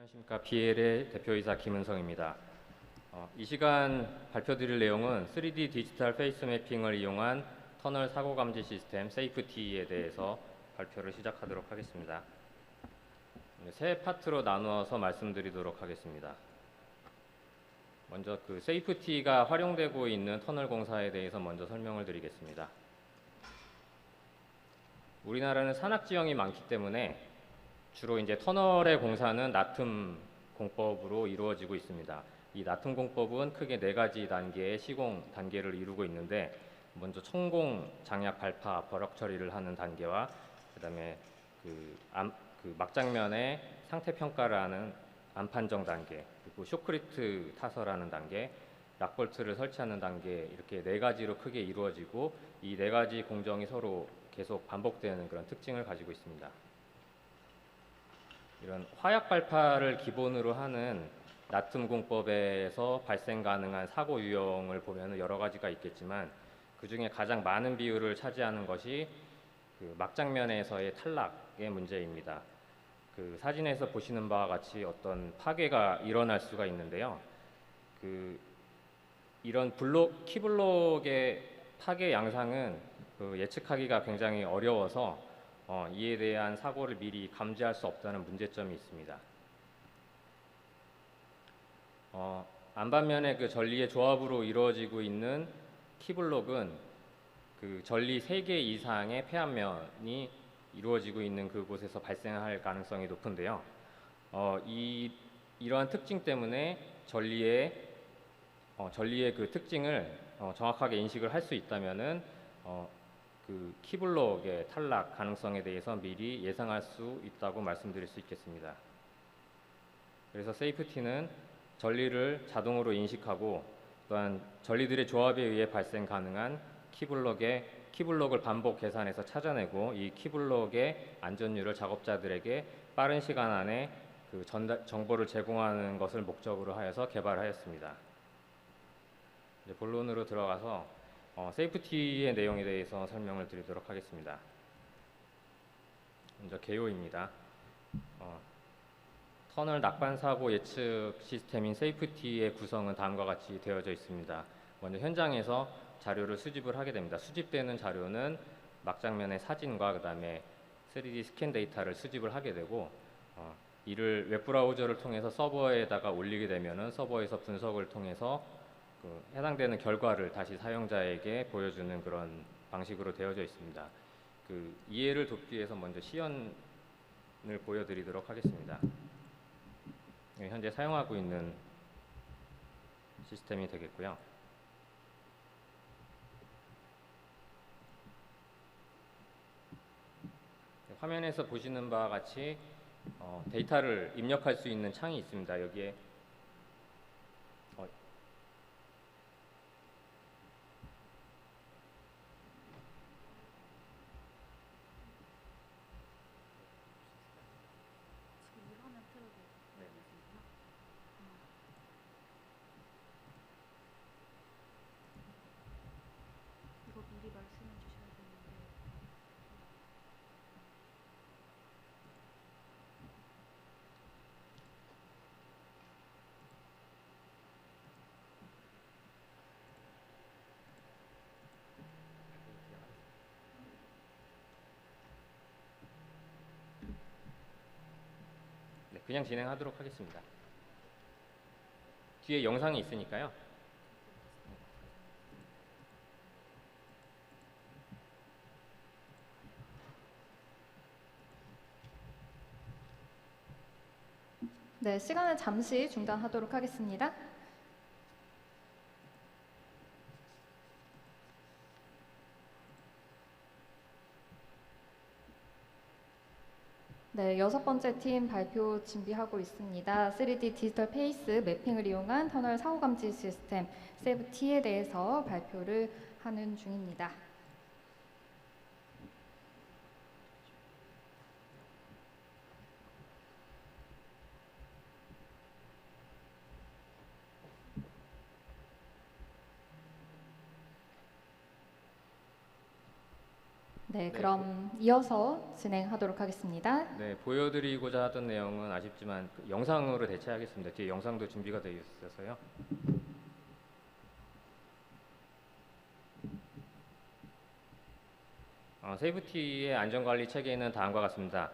안녕하십니까. BL의 대표이사 김은성입니다. 이 시간 발표드릴 내용은 3D 디지털 페이스 매핑을 이용한 터널 사고 감지 시스템 세이프티에 대해서 발표를 시작하도록 하겠습니다. 세 파트로 나누어서 말씀드리도록 하겠습니다. 먼저 그 세이프티가 활용되고 있는 터널 공사에 대해서 먼저 설명을 드리겠습니다. 우리나라는 산악 지형이 많기 때문에 주로 이제 터널의 공사는 나툼 공법으로 이루어지고 있습니다. 이 나툼 공법은 크게 네 가지 단계의 시공 단계를 이루고 있는데, 먼저 천공, 장약, 발파, 버럭 처리를 하는 단계와 그다음에 막장면의 상태 평가를 하는 안판정 단계, 그리고 쇼크리트 타설하는 단계, 락볼트를 설치하는 단계, 이렇게 네 가지로 크게 이루어지고, 이 네 가지 공정이 서로 계속 반복되는 그런 특징을 가지고 있습니다. 이런 화약 발파를 기본으로 하는 나툼 공법에서 발생 가능한 사고 유형을 보면 여러 가지가 있겠지만, 그 중에 가장 많은 비율을 차지하는 것이 그 막장면에서의 탈락의 문제입니다. 그 사진에서 보시는 바와 같이 어떤 파괴가 일어날 수가 있는데요. 이런 키블록의 파괴 양상은 예측하기가 굉장히 어려워서 이에 대한 사고를 미리 감지할 수 없다는 문제점이 있습니다. 안반면의 그 전리의 조합으로 이루어지고 있는 키블록은 그 전리 3개 이상의 폐압면이 이루어지고 있는 그곳에서 발생할 가능성이 높은데요. 이러한 특징 때문에 전리의 그 특징을 정확하게 인식을 할 수 있다면은 그 키블록의 탈락 가능성에 대해서 미리 예상할 수 있다고 말씀드릴 수 있겠습니다. 그래서 세이프티는 전리를 자동으로 인식하고, 또한 전리들의 조합에 의해 발생 가능한 키블록을 반복 계산해서 찾아내고, 이 키블록의 안전율을 작업자들에게 빠른 시간 안에 그 정보를 제공하는 것을 목적으로 하여서 개발하였습니다. 이제 본론으로 들어가서 세이프티의 내용에 대해서 설명을 드리도록 하겠습니다. 먼저 개요입니다. 터널 낙반 사고 예측 시스템인 세이프티의 구성은 다음과 같이 되어져 있습니다. 먼저 현장에서 자료를 수집을 하게 됩니다. 수집되는 자료는 막장면의 사진과 그 다음에 3D 스캔 데이터를 수집을 하게 되고, 이를 웹브라우저를 통해서 서버에다가 올리게 되면은 서버에서 분석을 통해서 해당되는 결과를 다시 사용자에게 보여주는 그런 방식으로 되어져 있습니다. 이해를 돕기 위해서 먼저 시연을 보여드리도록 하겠습니다. 현재 사용하고 있는 시스템이 되겠고요. 화면에서 보시는 바와 같이 데이터를 입력할 수 있는 창이 있습니다. 여기에 이거 미리 말씀해 주셔야 되는데. 네, 그냥 진행하도록 하겠습니다. 뒤에 영상이 있으니까요. 네, 시간을 잠시 중단하도록 하겠습니다. 네, 6번째 팀 발표 준비하고 있습니다. 3D 디지털 페이스 매핑을 이용한 터널 사고 감지 시스템 세이프티에 대해서 발표를 하는 중입니다. 네, 그럼 이어서 진행하도록 하겠습니다. 네, 보여드리고자 하던 내용은 아쉽지만 그 영상으로 대체하겠습니다. 뒤에 영상도 준비가 되어 있어서요. 세이프티의 안전관리 체계는 다음과 같습니다.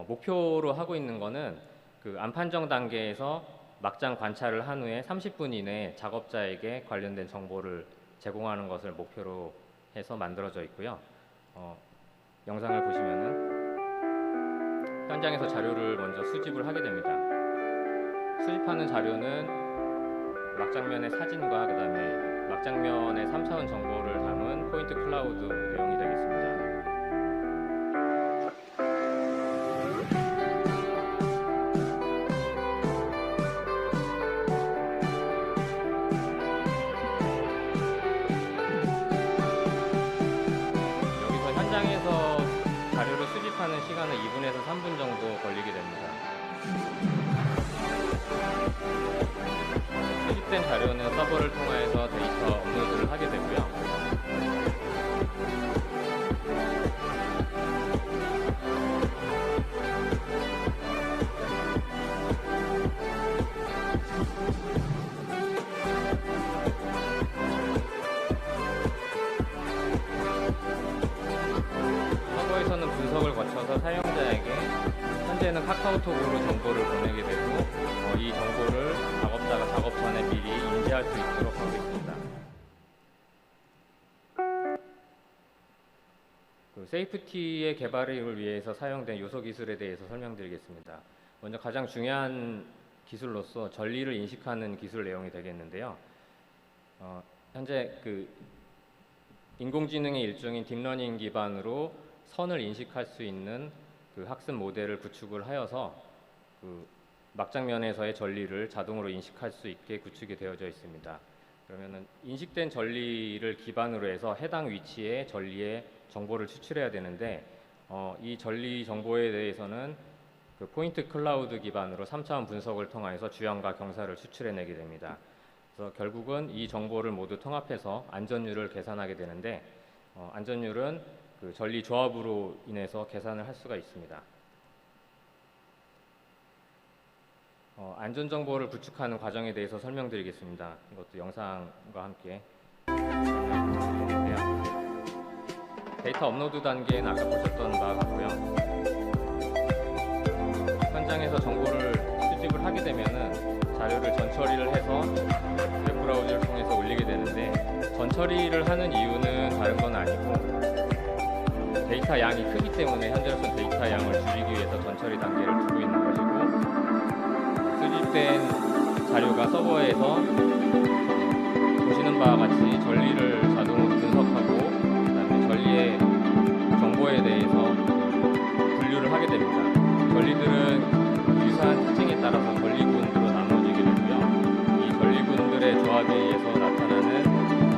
목표로 하고 있는 거는 그 안판정 단계에서 막장 관찰을 한 후에 30분 이내에 작업자에게 관련된 정보를 제공하는 것을 목표로 해서 만들어져 있고요. 영상을 보시면은 현장에서 자료를 먼저 수집을 하게 됩니다. 수집하는 자료는 막장면의 사진과 그다음에 막장면의 3차원 정보를 담은 포인트 클라우드 내용이 되겠습니다. 여기서 현장에서 자료를 수집하는 시간은 2분에서 3분 정도 걸리게 됩니다. 수집된 자료는 서버를 통해서 데이터 업로드를 하게 되고요. 서버에서는 분석을 거쳐서 사용자에게 현재는 카카오톡으로 정보를 보내게 되고 이 정보를 작업자가 작업 전에 미리 인지할 수 있도록 하고 있습니다. 그 세이프티의 개발을 위해서 사용된 요소 기술에 대해서 설명드리겠습니다. 먼저 가장 중요한 기술로서 전리를 인식하는 기술 내용이 되겠는데요. 현재 그 인공지능의 일종인 딥러닝 기반으로 선을 인식할 수 있는 그 학습 모델을 구축을 하여서 그 막장면에서의 전리를 자동으로 인식할 수 있게 구축이 되어져 있습니다. 그러면은 인식된 전리를 기반으로 해서 해당 위치에 전리의 정보를 추출해야 되는데 이 전리 정보에 대해서는 그 포인트 클라우드 기반으로 3차원 분석을 통해서 주연과 경사를 추출해내게 됩니다. 그래서 결국은 이 정보를 모두 통합해서 안전율을 계산하게 되는데 안전율은 그 전리 조합으로 인해서 계산을 할 수가 있습니다. 안전 정보를 구축하는 과정에 대해서 설명드리겠습니다. 이것도 영상과 함께 설명드리는데요. 데이터 업로드 단계는 아까 보셨던 바와 같고요. 현장에서 정보를 수집을 하게 되면은 자료를 전처리를 해서 웹브라우저를 통해서 올리게 되는데 전처리를 하는 이유는 다른 건 아니고 데이터 양이 크기 때문에 현재로서는 데이터 양을 줄이기 위해서 전처리 단계를 두고 있는 것이고 수집된 자료가 서버에서 보시는 바와 같이 전리를 자동으로 분석하고 그다음에 전리의 정보에 대해서 분류를 하게 됩니다. 전리들은 유사한 특징에 따라서 전리군으로 나눠지게 되고요. 이 전리군들의 조합에 의해서 나타나는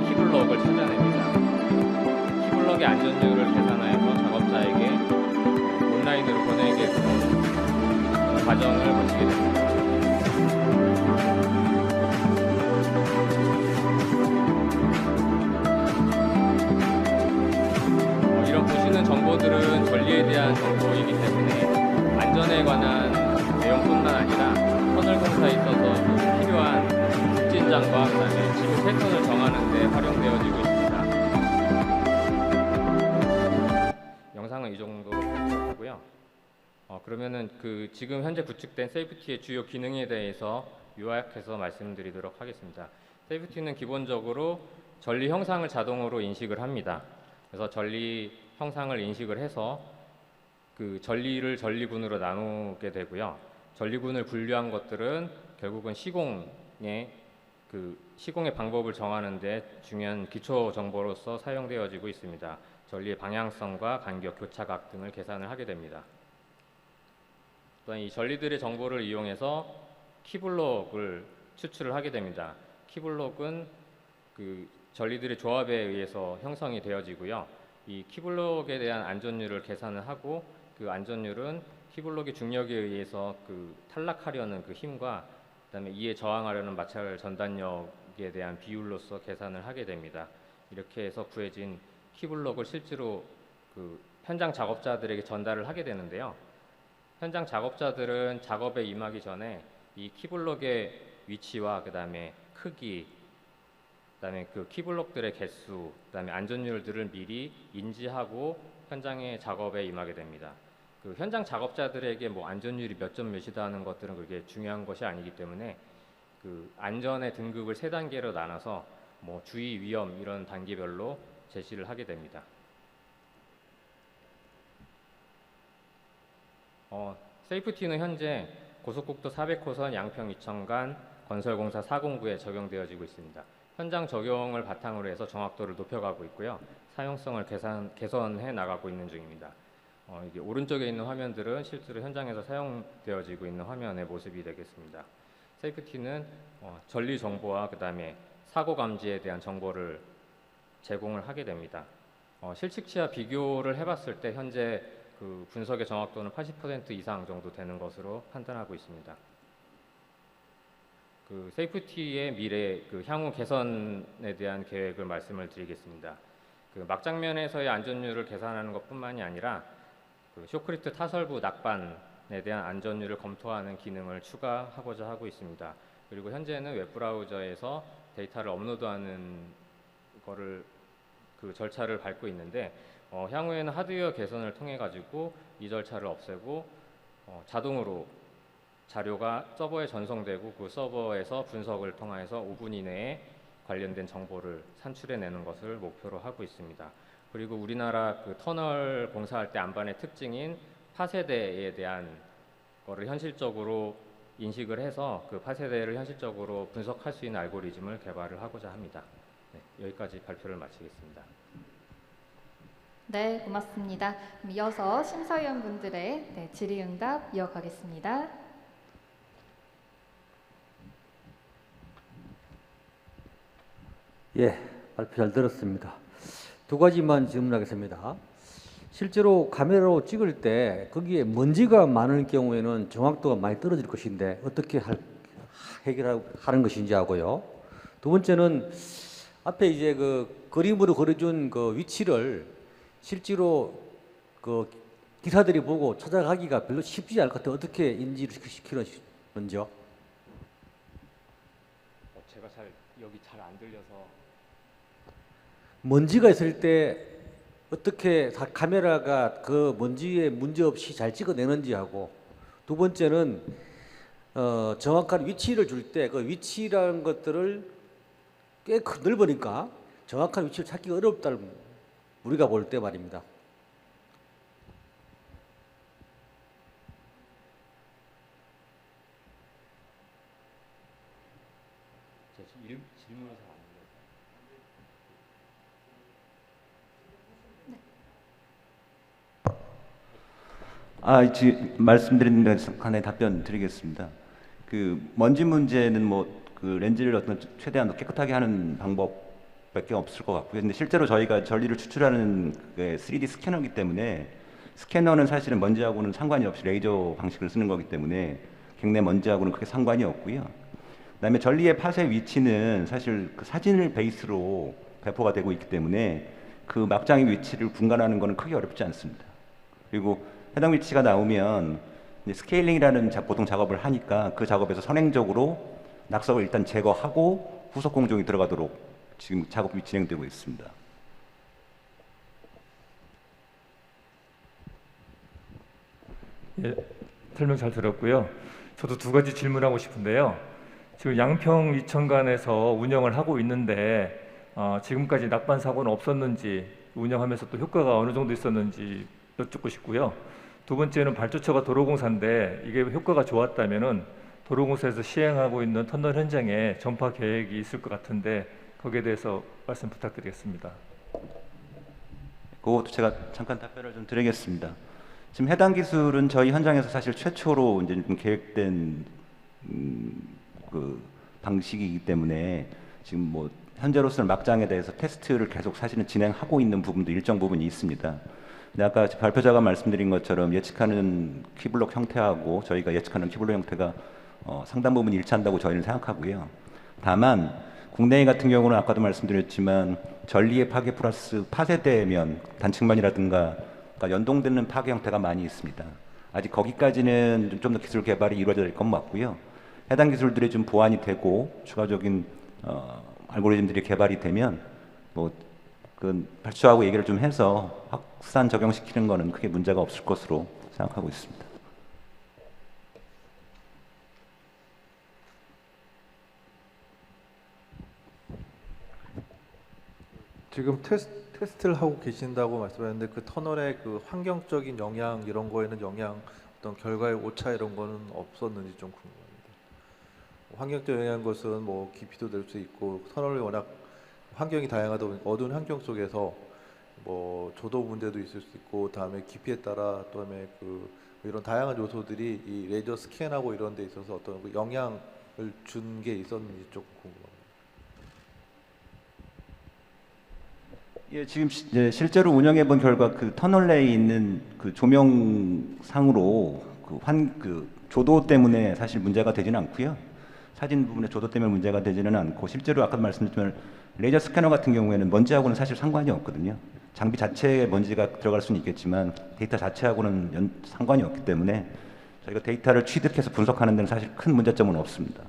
키블럭을 찾아냅니다. 키블럭의 안전율을 계산하여서 작업자에게 온라인으로 보내게 되는 과정을 거치게 됩니다. 이런 보시는 정보들은 전리에 대한 정보이기 때문에 안전에 관한 내용뿐만 아니라 터널 공사에 있어서 필요한 특진장과 그다음에 지구 패턴을 정하는 데 활용되어지고 있습니다. 영상은 이 정도로 편집하고요. 그러면은 그 지금 현재 구축된 세이프티의 주요 기능에 대해서 요약해서 말씀드리도록 하겠습니다. 세이프티는 기본적으로 전리 형상을 자동으로 인식을 합니다. 그래서 전리 형상을 인식을 해서 그 전리를 전리군으로 나누게 되고요. 전리군을 분류한 것들은 결국은 시공의 방법을 정하는 데 중요한 기초 정보로서 사용되어지고 있습니다. 전리의 방향성과 간격, 교차각 등을 계산을 하게 됩니다. 또한 이 전리들의 정보를 이용해서 키블록을 추출을 하게 됩니다. 키블록은 그 전리들의 조합에 의해서 형성이 되어지고요. 이 키블록에 대한 안전율을 계산을 하고 그 안전율은 키블록의 중력에 의해서 그 탈락하려는 그 힘과 그다음에 이에 저항하려는 마찰 전단력에 대한 비율로서 계산을 하게 됩니다. 이렇게 해서 구해진 키블록을 실제로 그 현장 작업자들에게 전달을 하게 되는데요. 현장 작업자들은 작업에 임하기 전에 이 키블록의 위치와 그다음에 크기, 그다음에 그 키블록들의 개수, 그다음에 안전율들을 미리 인지하고 현장의 작업에 임하게 됩니다. 그 현장 작업자들에게 뭐 안전율이 몇 점 몇이다 하는 것들은 그게 중요한 것이 아니기 때문에 그 안전의 등급을 세 단계로 나눠서 뭐 주의, 위험 이런 단계별로 제시를 하게 됩니다. 세이프티는 현재 고속국도 400호선 양평 이천 간 건설공사 409에 적용되어지고 있습니다. 현장 적용을 바탕으로 해서 정확도를 높여가고 있고요. 사용성을 개선해 나가고 있는 중입니다. 이게 오른쪽에 있는 화면들은 실제로 현장에서 사용되어지고 있는 화면의 모습이 되겠습니다. 세이프티는 전리 정보와 그다음에 사고 감지에 대한 정보를 제공을 하게 됩니다. 실측치와 비교를 해봤을 때 현재 그 분석의 정확도는 80% 이상 정도 되는 것으로 판단하고 있습니다. 그 세이프티의 미래, 그 향후 개선에 대한 계획을 말씀을 드리겠습니다. 그 막장면에서의 안전율을 계산하는 것뿐만이 아니라 그 쇼크리프트 타설부 낙반에 대한 안전율을 검토하는 기능을 추가하고자 하고 있습니다. 그리고 현재는 웹브라우저에서 데이터를 업로드하는 거를 그 절차를 밟고 있는데 향후에는 하드웨어 개선을 통해 가지고 이 절차를 없애고 자동으로 자료가 서버에 전송되고 그 서버에서 분석을 통해서 5분 이내에 관련된 정보를 산출해내는 것을 목표로 하고 있습니다. 그리고 우리나라 그 터널 공사할 때 안반의 특징인 파세대에 대한 거를 현실적으로 인식을 해서 그 파세대를 현실적으로 분석할 수 있는 알고리즘을 개발을 하고자 합니다. 네, 여기까지 발표를 마치겠습니다. 네, 고맙습니다. 그럼 이어서 심사위원분들의 질의응답 이어가겠습니다. 예, 발표 잘 들었습니다. 두 가지만 질문하겠습니다. 실제로 카메라로 찍을 때 거기에 먼지가 많은 경우에는 정확도가 많이 떨어질 것인데 어떻게 해결하는 것인지 하고요. 두 번째는 앞에 이제 그 그림으로 그려준 그 위치를 실제로 그 기사들이 보고 찾아가기가 별로 쉽지 않을 것 같아요. 어떻게 인지를 시키는지 먼저. 제가 여기 잘 안 들려서. 먼지가 있을 때 어떻게 카메라가 그 먼지에 문제 없이 잘 찍어내는지 하고, 두 번째는 정확한 위치를 줄 때 그 위치라는 것들을 꽤 넓으니까 정확한 위치를 찾기가 어렵다는 우리가 볼 때 말입니다. 질문이 잘 안 말씀드린 간에 답변 드리겠습니다. 그 먼지 문제는 뭐 그 렌즈를 어떤 최대한 깨끗하게 하는 방법밖에 없을 것 같고요. 근데 실제로 저희가 전리를 추출하는 그 3D 스캐너이기 때문에 스캐너는 사실은 먼지하고는 상관이 없이 레이저 방식을 쓰는 거기 때문에 객내 먼지하고는 크게 상관이 없고요. 그다음에 전리의 파쇄 위치는 사실 그 사진을 베이스로 배포가 되고 있기 때문에 그 막장의 위치를 분간하는 것은 크게 어렵지 않습니다. 그리고 해당 위치가 나오면 스케일링이라는 보통 작업을 하니까 그 작업에서 선행적으로 낙석을 일단 제거하고 후속 공정이 들어가도록 지금 작업이 진행되고 있습니다. 예, 설명 잘 들었고요. 저도 두 가지 질문하고 싶은데요. 지금 양평 이천간에서 운영을 하고 있는데 지금까지 낙반 사고는 없었는지, 운영하면서 또 효과가 어느 정도 있었는지 여쭙고 싶고요. 두 번째는 발주처가 도로공사인데 이게 효과가 좋았다면은 도로공사에서 시행하고 있는 터널 현장에 전파 계획이 있을 것 같은데 거기에 대해서 말씀 부탁드리겠습니다. 그것도 제가 잠깐 답변을 좀 드리겠습니다. 지금 해당 기술은 저희 현장에서 사실 최초로 이제 좀 계획된 그 방식이기 때문에 지금 뭐 현재로서는 막장에 대해서 테스트를 계속 사실은 진행하고 있는 부분도 일정 부분이 있습니다. 근데 아까 발표자가 말씀드린 것처럼 예측하는 키블록 형태하고 저희가 예측하는 키블록 형태가 상당 부분 일치한다고 저희는 생각하고요. 다만 국내 같은 경우는 아까도 말씀드렸지만 전리의 파괴 플러스 파쇄되면 단층반이라든가 그러니까 연동되는 파괴 형태가 많이 있습니다. 아직 거기까지는 좀 더 기술 개발이 이루어져야 될 건 맞고요. 해당 기술들이 좀 보완이 되고 추가적인 알고리즘들이 개발이 되면 뭐 그 발주하고 얘기를 좀 해서 확산 적용시키는 거는 크게 문제가 없을 것으로 생각하고 있습니다. 지금 테스트를 하고 계신다고 말씀하셨는데 그 터널의 그 환경적인 영향 이런 거에는 영향 어떤 결과의 오차 이런 거는 없었는지 좀 궁금합니다. 환경적 영향인 것은 뭐 깊이도 될 수 있고 터널이 워낙 환경이 다양하다 보니까 어두운 환경 속에서 뭐 조도 문제도 있을 수 있고 다음에 깊이에 따라 또다음에 그 이런 다양한 요소들이 이 레이저 스캔하고 이런 데 있어서 어떤 그 영향을 준 게 있었는지 좀 궁금합니다. 예, 지금 실제로 운영해 본 결과 그 터널 내에 있는 그 조명상으로 그 조도 때문에 사실 문제가 되지는 않고요. 사진 부분에 조도 때문에 문제가 되지는 않고 실제로 아까 말씀드렸지만 레이저 스캐너 같은 경우에는 먼지하고는 사실 상관이 없거든요. 장비 자체에 먼지가 들어갈 수는 있겠지만 데이터 자체하고는 상관이 없기 때문에 저희가 데이터를 취득해서 분석하는 데는 사실 큰 문제점은 없습니다.